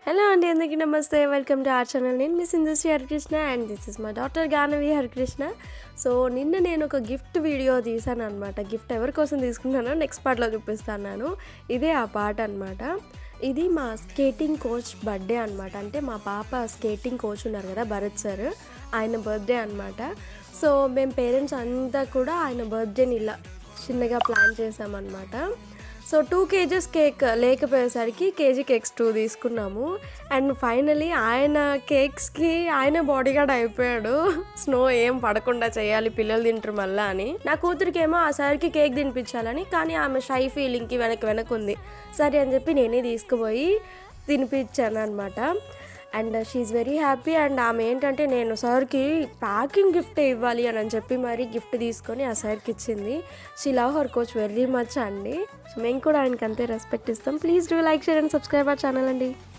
Hello అండి, అందరికీ నమస్తే. Welcome to our channel. నేను మీ Sindhushree Harikrishna and this is my daughter Ganavi Harikrishna. So నిన్న నేను ఒక గిఫ్ట్ వీడియో తీసాను అనమాట. గిఫ్ట్ ఎవరి కోసం తీసుకున్నానో నెక్స్ట్ పార్ట్లో చూపిస్తాను. ఇదే ఆ పార్ట్ అనమాట. ఇది మా స్కేటింగ్ కోచ్ బర్త్డే అనమాట. అంటే మా పాప స్కేటింగ్ కోచ్ ఉన్నారు కదా, భరత్ సార్, ఆయన బర్త్డే అనమాట. సో మేము పేరెంట్స్ అంతా కూడా ఆయన బర్త్డేని ఇలా చిన్నగా ప్లాన్ చేసామన్నమాట. సో 2 kgs కేక్ లేకపోయేసరికి కేజీ కేక్స్ 2 తీసుకున్నాము. అండ్ ఫైనలీ ఆయన కేక్స్కి ఆయన బాడీ గార్డ్ అయిపోయాడు. స్నో ఏం పడకుండా చేయాలి, పిల్లలు తింటారు మళ్ళా అని. నా కూతురికేమో ఆ సారికి కేక్ తినిపించాలని, కానీ ఆమె షై ఫీలింగ్కి వెనక ఉంది. సరే అని చెప్పి నేనే తీసుకుపోయి తినిపించాను అనమాట. And she very happy. And ఆమె ఏంటంటే నేను సార్కి ప్యాకింగ్ గిఫ్ట్ ఇవ్వాలి అని చెప్పి మరి గిఫ్ట్ తీసుకొని ఆ సార్కి ఇచ్చింది. She love her coach very much అండి. సో మేము కూడా ఆయనకి అంతే రెస్పెక్ట్ ఇస్తాం. Please do like, share and subscribe our channel అండి.